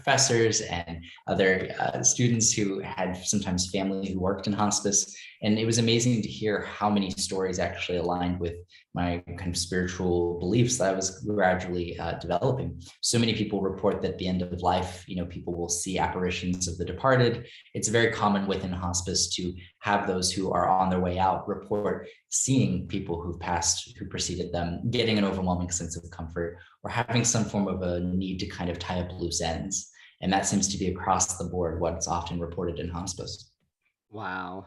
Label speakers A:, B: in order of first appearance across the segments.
A: professors and other students who had sometimes family who worked in hospice. And it was amazing to hear how many stories actually aligned with my kind of spiritual beliefs that I was gradually developing. So many people report that at the end of life, people will see apparitions of the departed. It's very common within hospice to have those who are on their way out report seeing people who've passed, who preceded them, getting an overwhelming sense of comfort, or having some form of a need to kind of tie up loose ends. And that seems to be across the board what's often reported in hospice.
B: Wow.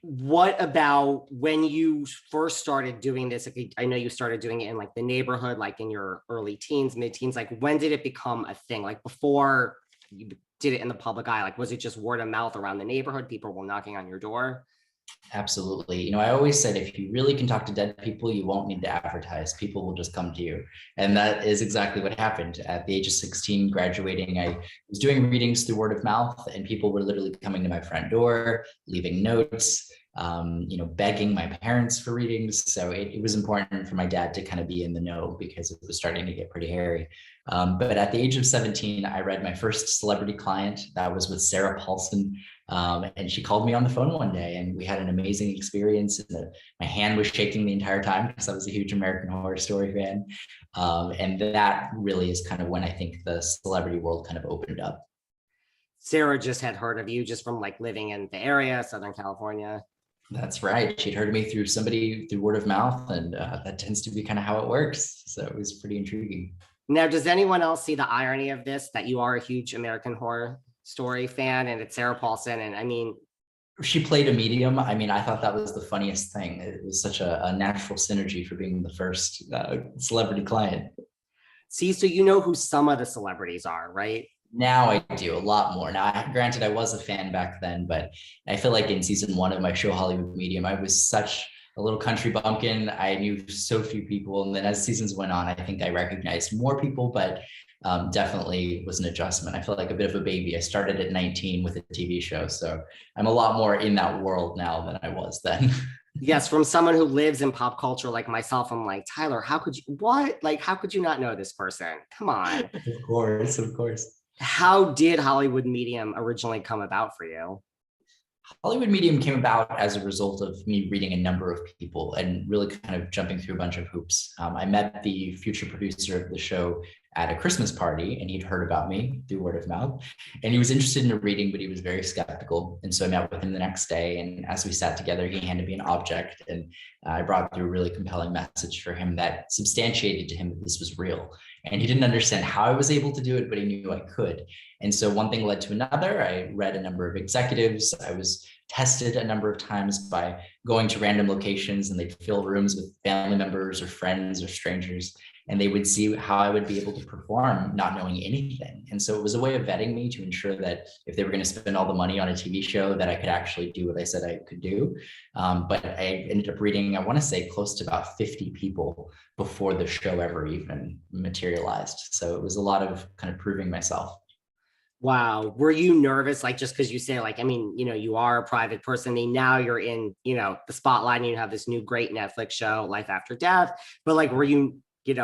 B: What about when you first started doing this? I know you started doing it in like the neighborhood, like in your early teens, mid-teens. Like, when did it become a thing? Like, before you did it in the public eye, like, was it just word of mouth around the neighborhood? People were knocking on your door?
A: Absolutely. I always said, if you really can talk to dead people, you won't need to advertise. People will just come to you. And that is exactly what happened. At the age of 16, graduating, I was doing readings through word of mouth, and people were literally coming to my front door, leaving notes, begging my parents for readings. So it was important for my dad to kind of be in the know, because it was starting to get pretty hairy. But at the age of 17, I read my first celebrity client. That was with Sarah Paulson. And she called me on the phone one day, and we had an amazing experience. And my hand was shaking the entire time because I was a huge American Horror Story fan. And that really is kind of when I think the celebrity world kind of opened up.
B: Sarah just had heard of you just from like living in the area, Southern California.
A: That's right. She'd heard of me through somebody, through word of mouth, and that tends to be kind of how it works. So it was pretty intriguing.
B: Now, does anyone else see the irony of this, that you are a huge American Horror Story fan and it's Sarah Paulson? And I mean,
A: she played a medium. I thought that was the funniest thing. It was such a natural synergy for being the first celebrity client.
B: See, so you know who some of the celebrities are, right?
A: Now I do a lot more. Now, granted, I was a fan back then, but I feel like in season 1 of my show, Hollywood Medium, I was such a little country bumpkin. I knew so few people. And then as seasons went on, I think I recognized more people, but definitely was an adjustment. I feel like a bit of a baby. I started at 19 with a TV show. So I'm a lot more in that world now than I was then.
B: Yes, from someone who lives in pop culture like myself, I'm like, Tyler, how could you, what? Like, how could you not know this person? Come on.
A: Of course, of course.
B: How did Hollywood Medium originally come about for you?
A: Hollywood Medium came about as a result of me reading a number of people and really kind of jumping through a bunch of hoops. I met the future producer of the show at a Christmas party, and he'd heard about me through word of mouth, and he was interested in a reading, but he was very skeptical. And so I met with him the next day, and as we sat together, he handed me an object, and I brought through a really compelling message for him that substantiated to him that this was real. And he didn't understand how I was able to do it, but he knew I could. And so one thing led to another. I read a number of executives. I was tested a number of times by going to random locations, and they'd fill rooms with family members or friends or strangers, and they would see how I would be able to perform not knowing anything. And so it was a way of vetting me to ensure that if they were going to spend all the money on a TV show, that I could actually do what I said I could do. But I ended up reading, I want to say, close to about 50 people before the show ever even materialized. So it was a lot of kind of proving myself.
B: Wow. Were you nervous? Like, just because you say, like, I mean, you are a private person, and now you're in, the spotlight, and you have this new great Netflix show, Life After Death. But like, were you, did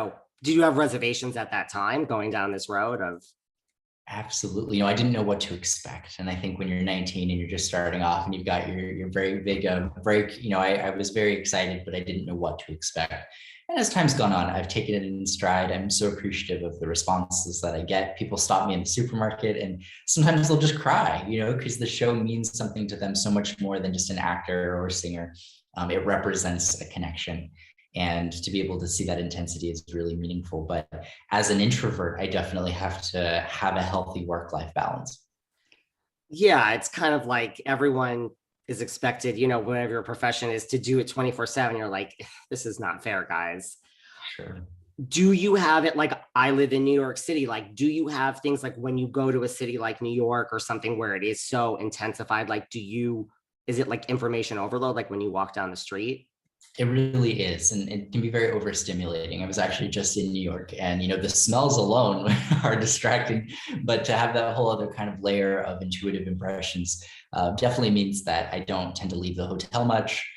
B: you have reservations at that time going down this road of?
A: Absolutely. I didn't know what to expect. And I think when you're 19 and you're just starting off and you've got your very big break, I was very excited, but I didn't know what to expect. And as time's gone on, I've taken it in stride. I'm so appreciative of the responses that I get. People stop me in the supermarket, and sometimes they'll just cry, because the show means something to them so much more than just an actor or a singer. It represents a connection. And to be able to see that intensity is really meaningful. But as an introvert, I definitely have to have a healthy work-life balance.
B: Yeah, it's kind of like everyone is expected, whatever your profession is, to do it 24/7. You're like, this is not fair, guys.
A: Sure.
B: Do you have it, like, I live in New York City, like, do you have things like when you go to a city like New York or something where it is so intensified, like, is it like information overload, like when you walk down the street?
A: It really is. And it can be very overstimulating. I was actually just in New York, and, the smells alone are distracting, but to have that whole other kind of layer of intuitive impressions definitely means that I don't tend to leave the hotel much.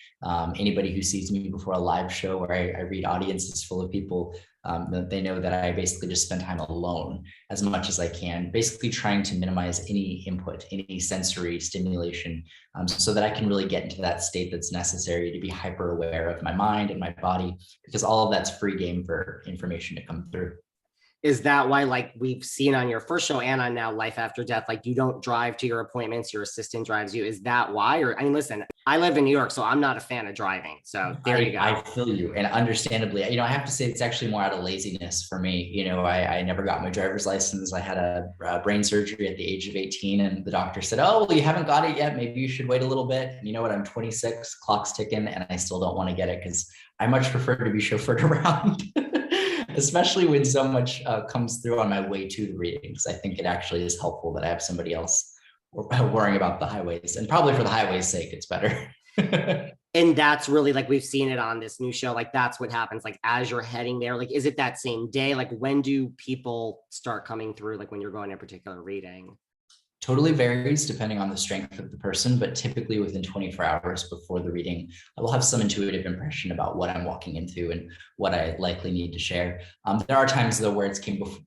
A: Anybody who sees me before a live show where I read audiences full of people that they know that I basically just spend time alone as much as I can, basically trying to minimize any input, any sensory stimulation, so that I can really get into that state that's necessary to be hyper aware of my mind and my body, because all of that's free game for information to come through.
B: Is that why, like we've seen on your first show and on now Life After Death, like you don't drive to your appointments, your assistant drives you? Is that why? Or I mean, listen, I live in New York, so I'm not a fan of driving. So there you go.
A: I feel you. And understandably, I have to say it's actually more out of laziness for me. I never got my driver's license. I had a brain surgery at the age of 18, and the doctor said, "Oh, well, you haven't got it yet. Maybe you should wait a little bit." And you know what? I'm 26, clock's ticking, and I still don't want to get it because I much prefer to be chauffeured around. Especially when so much comes through on my way to the readings. I think it actually is helpful that I have somebody else worrying about the highways, and probably for the highways' sake, it's better.
B: And that's really, like, we've seen it on this new show. Like, that's what happens. Like, as you're heading there, like, is it that same day? Like, when do people start coming through? Like, when you're going to a particular reading?
A: Totally varies depending on the strength of the person, but typically within 24 hours before the reading, I will have some intuitive impression about what I'm walking into and what I likely need to share. There are times though where it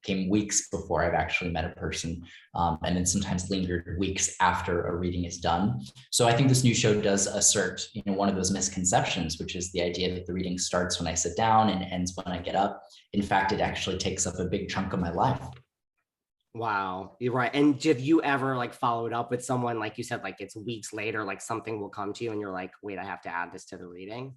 A: came weeks before I've actually met a person, and then sometimes lingered weeks after a reading is done. So I think this new show does assert, one of those misconceptions, which is the idea that the reading starts when I sit down and ends when I get up. In fact, it actually takes up a big chunk of my life.
B: Wow, you're right. And have you ever like followed up with someone, like you said, like it's weeks later, like something will come to you and you're like, wait, I have to add this to the reading?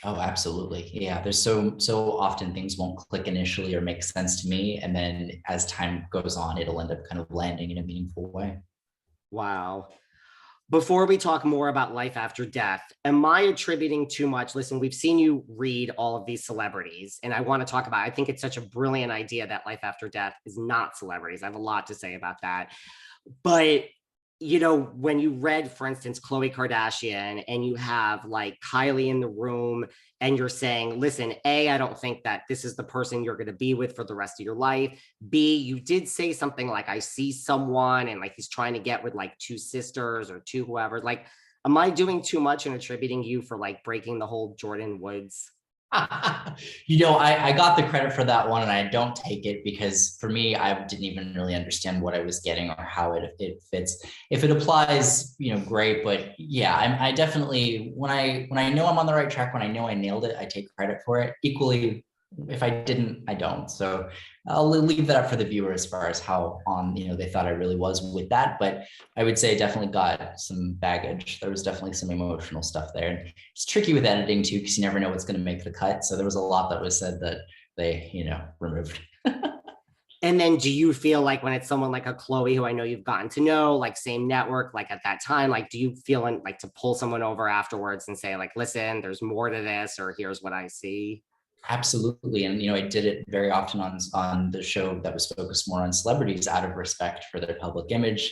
A: Oh, absolutely. Yeah. There's so often things won't click initially or make sense to me. And then as time goes on, it'll end up kind of landing in a meaningful way.
B: Wow. Before we talk more about Life After Death, am I attributing too much? Listen, we've seen you read all of these celebrities, and I want to talk about, I think it's such a brilliant idea that Life After Death is not celebrities. I have a lot to say about that. But when you read, for instance, Khloe Kardashian, and you have like Kylie in the room, and you're saying, listen, A, I don't think that this is the person you're going to be with for the rest of your life. B, you did say something like, I see someone, and like he's trying to get with like two sisters or two whoever. Like, am I doing too much and attributing you for like breaking the whole Jordyn Woods?
A: I got the credit for that one, and I don't take it because for me, I didn't even really understand what I was getting or how it fits. If it applies, great. But yeah, I definitely, when I know I'm on the right track, when I know I nailed it, I take credit for it. Equally, if I didn't, I don't. So I'll leave that up for the viewer as far as how on, they thought I really was with that. But I would say I definitely got some baggage. There was definitely some emotional stuff there. And it's tricky with editing too, because you never know what's going to make the cut. So there was a lot that was said that they, removed.
B: And then do you feel like when it's someone like a Khloé, who I know you've gotten to know, like same network, like at that time, like, do you feel like to pull someone over afterwards and say like, listen, there's more to this, or here's what I see?
A: Absolutely. And, I did it very often on the show that was focused more on celebrities out of respect for their public image.